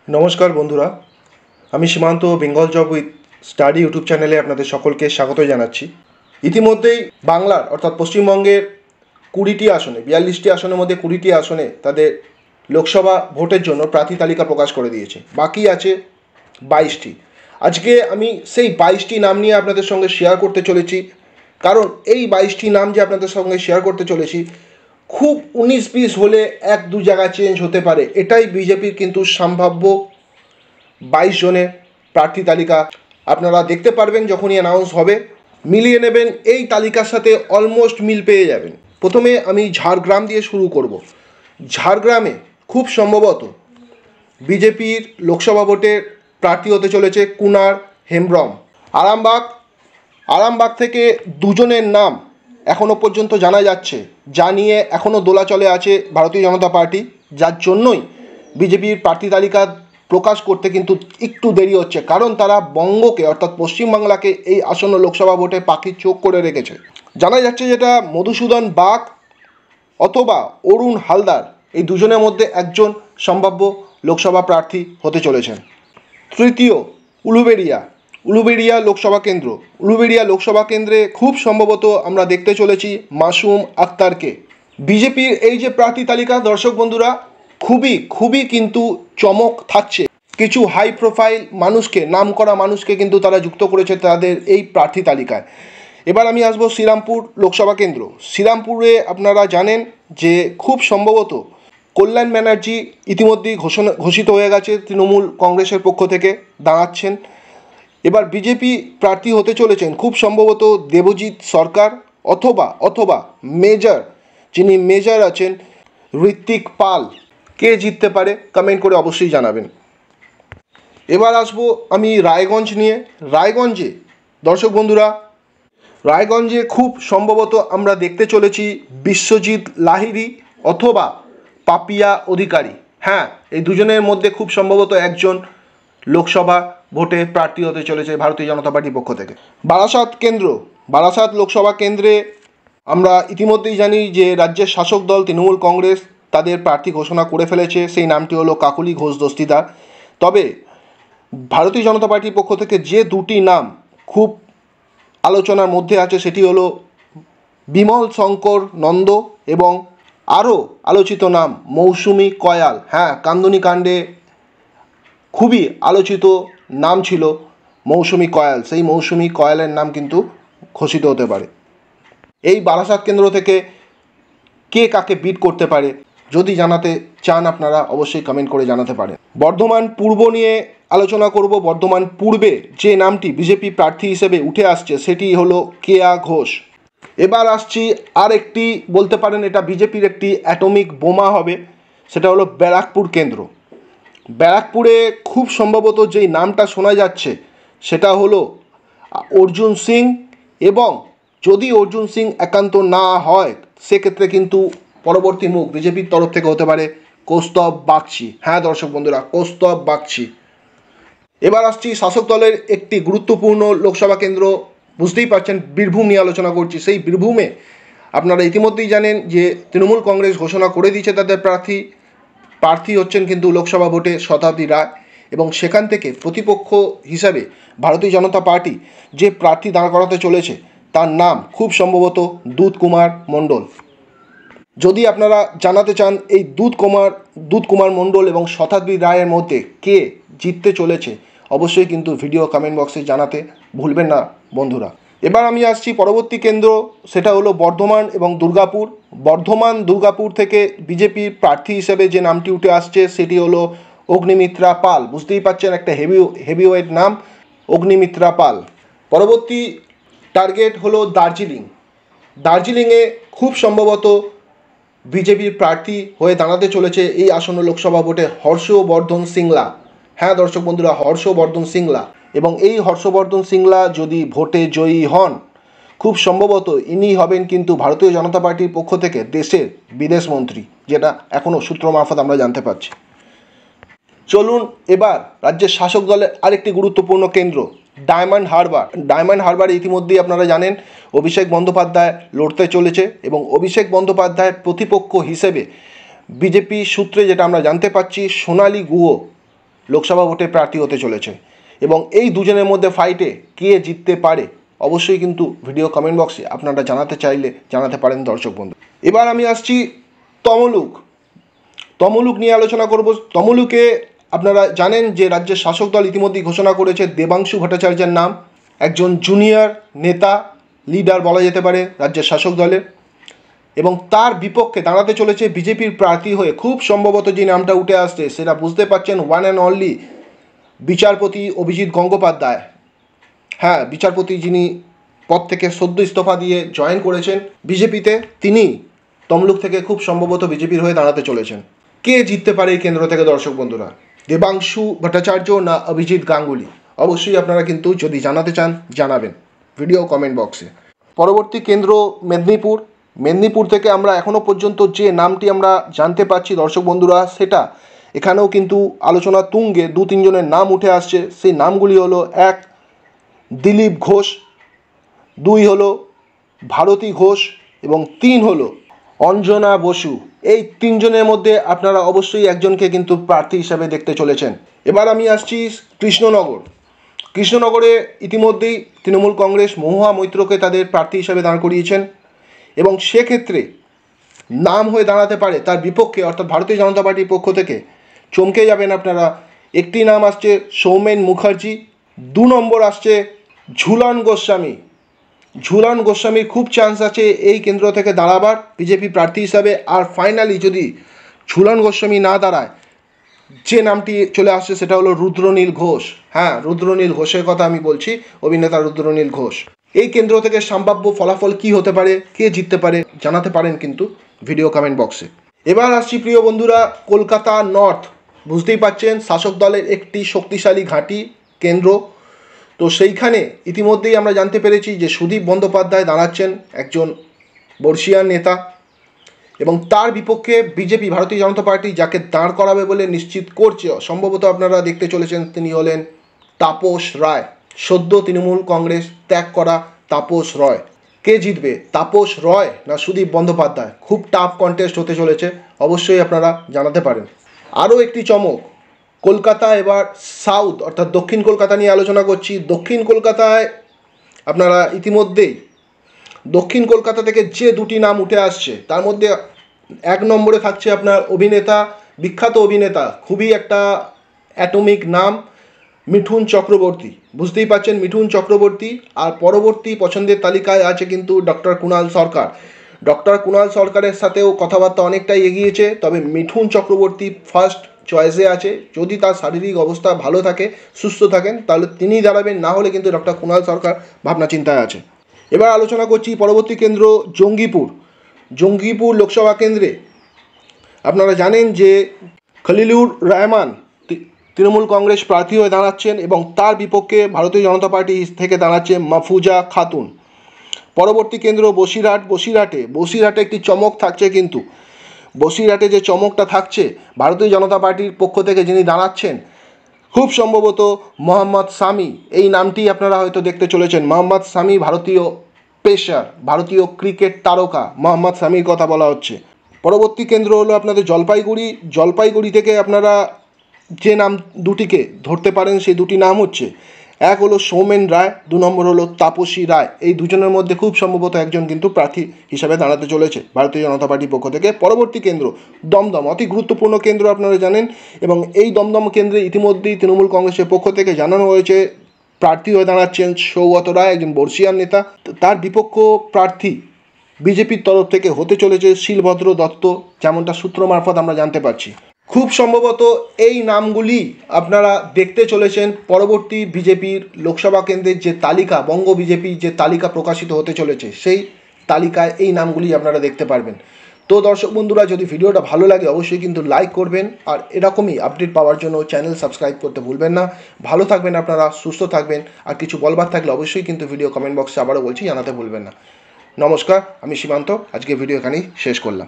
নমস্কার বন্ধুরা, আমি সীমান্ত Bengal job with study YouTube চ্যানেলে আপনাদের সকলকে স্বাগত জানাচ্ছি। ইতিমধ্যেই বাংলার অর্থাৎ পশ্চিমবঙ্গের 20টি আসনে 42টি আসনের মধ্যে 20টি আসনে তাদের লোকসভা ভোটের জন্য প্রার্থী তালিকা প্রকাশ করে দিয়েছে। বাকি আছে 22টি। আজকে আমি সেই 22টি নাম নিয়ে আপনাদের সঙ্গে শেয়ার করতে চলেছি, কারণ এই 22টি নাম যে আপনাদের সঙ্গে শেয়ার করতে চলেছি খুব 19-20 হলে 1-2 জায়গায় চেঞ্জ হতে পারে। এটাই বিজেপির কিন্তু সম্ভাব্য 22 জনের প্রার্থী তালিকা। আপনারা দেখতে পারবেন যখনই অ্যানাউন্স হবে, মিলিয়ে নেবেন, এই তালিকার সাথে অলমোস্ট মিল পেয়ে যাবেন। প্রথমে আমি ঝাড়গ্রাম দিয়ে শুরু করব। ঝাড়গ্রামে খুব সম্ভবত বিজেপির লোকসভা ভোটের প্রার্থী হতে চলেছে কুনার হেমব্রম। আরামবাগ থেকে দুজনের নাম এখনও পর্যন্ত জানা যাচ্ছে, যা নিয়ে এখনও দোলাচলে আছে ভারতীয় জনতা পার্টি, যার জন্যই বিজেপির প্রার্থী তালিকা প্রকাশ করতে কিন্তু একটু দেরি হচ্ছে, কারণ তারা বঙ্গকে অর্থাৎ পশ্চিমবাংলাকে এই আসন্ন লোকসভা ভোটে পাখির চোখ করে রেখেছে। জানা যাচ্ছে যেটা মধুসূদন বাগ অথবা অরুণ হালদার, এই দুজনের মধ্যে একজন সম্ভাব্য লোকসভা প্রার্থী হতে চলেছেন। তৃতীয়, উলুবেড়িয়া লোকসভা কেন্দ্রে খুব সম্ভবত আমরা দেখতে চলেছি মাসুম আক্তারকে। বিজেপির এই যে প্রার্থী তালিকা, দর্শক বন্ধুরা, খুবই কিন্তু চমক থাকছে। কিছু হাই প্রোফাইল মানুষকে, নাম করা মানুষকে কিন্তু তারা যুক্ত করেছে তাদের এই প্রার্থী তালিকায়। এবার আমি আসবো শ্রীরামপুর লোকসভা কেন্দ্র। শ্রীরামপুরে আপনারা জানেন যে খুব সম্ভবত কল্যাণ ব্যানার্জি ইতিমধ্যেই ঘোষিত হয়ে গেছে, তৃণমূল কংগ্রেসের পক্ষ থেকে দাঁড়াচ্ছেন। এবার বিজেপি প্রার্থী হতে চলেছেন খুব সম্ভবত দেবজিৎ সরকার অথবা যিনি মেজর আছেন ঋত্বিক পাল। কে জিততে পারে কমেন্ট করে অবশ্যই জানাবেন। এবার আসবো আমি রায়গঞ্জ নিয়ে। রায়গঞ্জে দর্শক বন্ধুরা, রায়গঞ্জে খুব সম্ভবত আমরা দেখতে চলেছি বিশ্বজিৎ লাহিড়ী অথবা পাপিয়া অধিকারী। হ্যাঁ, এই দুজনের মধ্যে খুব সম্ভবত একজন লোকসভা ভোটে প্রার্থী হতে চলেছে ভারতীয় জনতা পার্টির পক্ষ থেকে। বারাসাত লোকসভা কেন্দ্রে আমরা ইতিমধ্যেই জানি যে রাজ্যের শাসক দল তৃণমূল কংগ্রেস তাদের প্রার্থী ঘোষণা করে ফেলেছে, সেই নামটি হলো কাকলি ঘোষ দস্তিদার। তবে ভারতীয় জনতা পার্টির পক্ষ থেকে যে দুটি নাম খুব আলোচনার মধ্যে আছে সেটি হলো বিমল শঙ্কর নন্দ এবং আরও আলোচিত নাম মৌসুমী কয়াল। হ্যাঁ, কান্দনী কাণ্ডে খুবই আলোচিত নাম ছিল মৌসুমী কয়াল, সেই মৌসুমী কয়ালের নাম কিন্তু ঘোষিত হতে পারে। এই বারাসাত কেন্দ্র থেকে কে কাকে বিট করতে পারে যদি জানাতে চান আপনারা অবশ্যই কমেন্ট করে জানাতে পারেন। বর্ধমান পূর্ব নিয়ে আলোচনা করব। বর্ধমান পূর্বে যে নামটি বিজেপি প্রার্থী হিসেবে উঠে আসছে সেটি হলো কেয়া ঘোষ। এবার আসছি আর একটি, বলতে পারেন এটা বিজেপির একটি অ্যাটমিক বোমা হবে, সেটা হলো ব্যারাকপুর কেন্দ্র। ব্যারাকপুরে খুব সম্ভবত যেই নামটা শোনা যাচ্ছে সেটা হলো অর্জুন সিং, এবং যদি অর্জুন সিং একান্ত না হয় সেক্ষেত্রে কিন্তু পরবর্তী মুখ বিজেপির তরফ থেকে হতে পারে কৌস্তব বাগচি। হ্যাঁ দর্শক বন্ধুরা, কৌস্তব বাগচি। এবার আসছি শাসক দলের একটি গুরুত্বপূর্ণ লোকসভা কেন্দ্র, বুঝতেই পারছেন বীরভূম নিয়ে আলোচনা করছি। সেই বীরভূমে আপনারা ইতিমধ্যেই জানেন যে তৃণমূল কংগ্রেস ঘোষণা করে দিয়েছে তাদের প্রার্থী হচ্ছেন কিন্তু লোকসভা ভোটে শতাব্দী রায়, এবং সেখান থেকে প্রতিপক্ষ হিসাবে ভারতীয় জনতা পার্টি যে প্রার্থী দাঁড় করাতে চলেছে তার নাম খুব সম্ভবত দুধ কুমার মণ্ডল। যদি আপনারা জানাতে চান এই দুধ কুমার মণ্ডল এবং শতাব্দী রায়ের মধ্যে কে জিততে চলেছে, অবশ্যই কিন্তু ভিডিও কমেন্ট বক্সে জানাতে ভুলবেন না বন্ধুরা। এবার আমি আসছি পরবর্তী কেন্দ্র, সেটা হলো বর্ধমান এবং দুর্গাপুর। দুর্গাপুর থেকে বিজেপির প্রার্থী হিসেবে যে নামটি উঠে আসছে সেটি হলো অগ্নিমিত্রা পাল। বুঝতেই পারছেন একটা হেভিওয়েট নাম, অগ্নিমিত্রা পাল। পরবর্তী টার্গেট হলো দার্জিলিংয়ে খুব সম্ভবত বিজেপির প্রার্থী হয়ে দাঁড়াতে চলেছে এই আসন্ন লোকসভা ভোটে হর্ষবর্ধন সিংলা। হ্যাঁ দর্শক বন্ধুরা, হর্ষবর্ধন সিংলা। এবং এই হর্ষবর্ধন সিংলা যদি ভোটে জয়ী হন, খুব সম্ভবত ইনি হবেন কিন্তু ভারতীয় জনতা পার্টির পক্ষ থেকে দেশের বিদেশ মন্ত্রী, যেটা এখনও সূত্র মারফত আমরা জানতে পারছি। চলুন এবার রাজ্যের শাসক দলের আরেকটি গুরুত্বপূর্ণ কেন্দ্র ডায়মন্ড হারবার ইতিমধ্যেই আপনারা জানেন অভিষেক বন্দ্যোপাধ্যায় লড়তে চলেছে, এবং অভিষেক বন্দ্যোপাধ্যায়ের প্রতিপক্ষ হিসেবে বিজেপি সূত্রে যেটা আমরা জানতে পারছি সোনালী গুহ লোকসভা ভোটে প্রার্থী হতে চলেছে এবং এই দুজনের মধ্যে ফাইটে কে জিততে পারে অবশ্যই কিন্তু ভিডিও কমেন্ট বক্সে আপনারা জানাতে চাইলে জানাতে পারেন দর্শক বন্ধু। এবার আমি আসছি তমলুক নিয়ে আলোচনা করব। তমলুকে আপনারা জানেন যে রাজ্যের শাসক দল ইতিমধ্যেই ঘোষণা করেছে দেবাংশু ভট্টাচার্যের নাম, একজন জুনিয়র নেতা, লিডার বলা যেতে পারে রাজ্যের শাসক দলের, এবং তার বিপক্ষে দাঁড়াতে চলেছে বিজেপির প্রার্থী হয়ে খুব সম্ভবত যে নামটা উঠে আসছে সেটা বুঝতে পারছেন, ওয়ান অ্যান্ড অনলি বিচারপতি অভিজিৎ গঙ্গোপাধ্যায়। হ্যাঁ, বিচারপতি যিনি পদ থেকে সদ্য ইস্তফা দিয়ে জয়েন করেছেন বিজেপিতে, তিনি তমলুক থেকে খুব সম্ভবত বিজেপির হয়ে দাঁড়াতে চলেছেন। কে জিততে পারে এই কেন্দ্র থেকে দর্শক বন্ধুরা, দেবাংশু ভট্টাচার্য না অভিজিৎ গাঙ্গুলি? অবশ্যই আপনারা কিন্তু যদি জানাতে চান জানাবেন ভিডিও কমেন্ট বক্সে। পরবর্তী কেন্দ্র মেদিনীপুর থেকে আমরা এখনও পর্যন্ত যে নামটি আমরা জানতে পারছি দর্শক বন্ধুরা, সেটা এখানেও কিন্তু আলোচনা তুঙ্গে 2-3 জনের নাম উঠে আসছে। সেই নামগুলি হলো 1 দিলীপ ঘোষ, 2 হলো ভারতী ঘোষ এবং 3 হলো অঞ্জনা বসু। এই 3 জনের মধ্যে আপনারা অবশ্যই একজনকে কিন্তু প্রার্থী হিসাবে দেখতে চলেছেন। এবার আমি আসছি কৃষ্ণনগরে ইতিমধ্যেই তৃণমূল কংগ্রেস মহুয়া মৈত্রকে তাদের প্রার্থী হিসাবে দাঁড় করিয়েছেন এবং সেক্ষেত্রে নাম হয়ে দাঁড়াতে পারে তার বিপক্ষে, অর্থাৎ ভারতীয় জনতা পার্টির পক্ষ থেকে চমকে যাবেন আপনারা। একটি নাম আসছে সৌমেন মুখার্জি, 2 নম্বর আসছে ঝুলন গোস্বামীর খুব চান্স আছে এই কেন্দ্র থেকে দাঁড়াবার বিজেপি প্রার্থী হিসাবে। আর ফাইনালি যদি ঝুলন গোস্বামী না দাঁড়ায়, যে নামটি চলে আসছে সেটা হলো রুদ্রনীল ঘোষ। হ্যাঁ, রুদ্রনীল ঘোষের কথা আমি বলছি, অভিনেতা রুদ্রনীল ঘোষ। এই কেন্দ্র থেকে সম্ভাব্য ফলাফল কি হতে পারে, কে জিততে পারে জানাতে পারেন কিন্তু ভিডিও কমেন্ট বক্সে। এবার আসছি প্রিয় বন্ধুরা কলকাতা নর্থ। বুঝতেই পাচ্ছেন শাসক দলের একটি শক্তিশালী ঘাঁটি কেন্দ্র। তো সেইখানে ইতিমধ্যেই আমরা জানতে পেরেছি যে সুদীপ বন্দ্যোপাধ্যায় দাঁড়াচ্ছেন, একজন বর্ষীয়ান নেতা, এবং তার বিপক্ষে বিজেপি ভারতীয় জনতা পার্টি যাকে দাঁড় করাবে বলে নিশ্চিত করছে সম্ভবত আপনারা দেখতে চলেছেন, তিনি হলেন তাপস রায়, সদ্য তৃণমূল কংগ্রেস ত্যাগ করা তাপস রয়। কে জিতবে, তাপস রয় না সুদীপ বন্দ্যোপাধ্যায়? খুব টাফ কন্টেস্ট হতে চলেছে, অবশ্যই আপনারা জানাতে পারেন। আরও একটি চমক, কলকাতা এবার সাউথ অর্থাৎ দক্ষিণ কলকাতা নিয়ে আলোচনা করছি। দক্ষিণ কলকাতায় আপনারা ইতিমধ্যেই দক্ষিণ কলকাতা থেকে যে 2টি নাম উঠে আসছে তার মধ্যে 1 নম্বরে থাকছে আপনার বিখ্যাত অভিনেতা, খুবই একটা অ্যাটমিক নাম, মিঠুন চক্রবর্তী। বুঝতেই পাচ্ছেন মিঠুন চক্রবর্তী। আর পরবর্তী পছন্দের তালিকায় আছে কিন্তু ডক্টর কুণাল সরকারের সাথেও কথাবার্তা অনেকটাই এগিয়েছে, তবে মিঠুন চক্রবর্তী ফার্স্ট চয়েসে আছে। যদি তার শারীরিক অবস্থা ভালো থাকে, সুস্থ থাকেন, তাহলে তিনিই দাঁড়াবেন, না হলে কিন্তু ডক্টর কুণাল সরকার ভাবনা চিন্তায় আছে। এবার আলোচনা করছি পরবর্তী কেন্দ্র জঙ্গিপুর লোকসভা কেন্দ্রে। আপনারা জানেন যে খলিলুর রহমান তৃণমূল কংগ্রেস প্রার্থী হয়ে দাঁড়াচ্ছেন এবং তার বিপক্ষে ভারতীয় জনতা পার্টি থেকে দাঁড়াচ্ছে মাহফুজা খাতুন। পরবর্তী কেন্দ্র বসিরহাটে একটি চমক থাকছে, কিন্তু বসিরহাটে যে চমকটা থাকছে, ভারতীয় জনতা পার্টির পক্ষ থেকে যিনি দাঁড়াচ্ছেন খুব সম্ভবত মোহাম্মদ শামি, এই নামটি আপনারা হয়তো দেখতে চলেছেন। মোহাম্মদ শামি ভারতীয় পেসার, ভারতীয় ক্রিকেট তারকা মোহাম্মদ শামির কথা বলা হচ্ছে। পরবর্তী কেন্দ্র হলো আপনাদের জলপাইগুড়ি থেকে আপনারা যে নাম 2টিকে ধরতে পারেন সেই 2টি নাম হচ্ছে, 1 হলো সৌমেন রায়, 2 নম্বর হলো তাপসী রায়। এই দুজনের মধ্যে খুব সম্ভবত একজন কিন্তু প্রার্থী হিসাবে দাঁড়াতে চলেছে ভারতীয় জনতা পার্টির পক্ষ থেকে। পরবর্তী কেন্দ্র দমদম, অতি গুরুত্বপূর্ণ কেন্দ্র আপনারা জানেন, এবং এই দমদম কেন্দ্রে ইতিমধ্যেই তৃণমূল কংগ্রেসের পক্ষ থেকে জানানো হয়েছে প্রার্থী হয়ে দাঁড়াচ্ছেন সৌগত রায়, একজন বর্ষীয়ান নেতা। তার বিপক্ষ প্রার্থী বিজেপির তরফ থেকে হতে চলেছে শিলভদ্র দত্ত, যেমনটা সূত্র মারফত আমরা জানতে পারছি। খুব সম্ভবত এই নামগুলি আপনারা দেখতে চলেছেন পরবর্তী বিজেপির লোকসভা কেন্দ্রের যে তালিকা, বঙ্গ বিজেপি যে তালিকা প্রকাশিত হতে চলেছে, সেই তালিকায় এই নামগুলি আপনারা দেখতে পারবেন। তো দর্শক বন্ধুরা, যদি ভিডিওটা ভালো লাগে অবশ্যই কিন্তু লাইক করবেন, আর এরকমই আপডেট পাওয়ার জন্য চ্যানেল সাবস্ক্রাইব করতে ভুলবেন না। ভালো থাকবেন আপনারা, সুস্থ থাকবেন, আর কিছু বলবার থাকলে অবশ্যই কিন্তু ভিডিও কমেন্ট বক্সে আবারও বলছি জানাতে ভুলবেন না। নমস্কার, আমি সীমান্ত, আজকে ভিডিও এখানেই শেষ করলাম।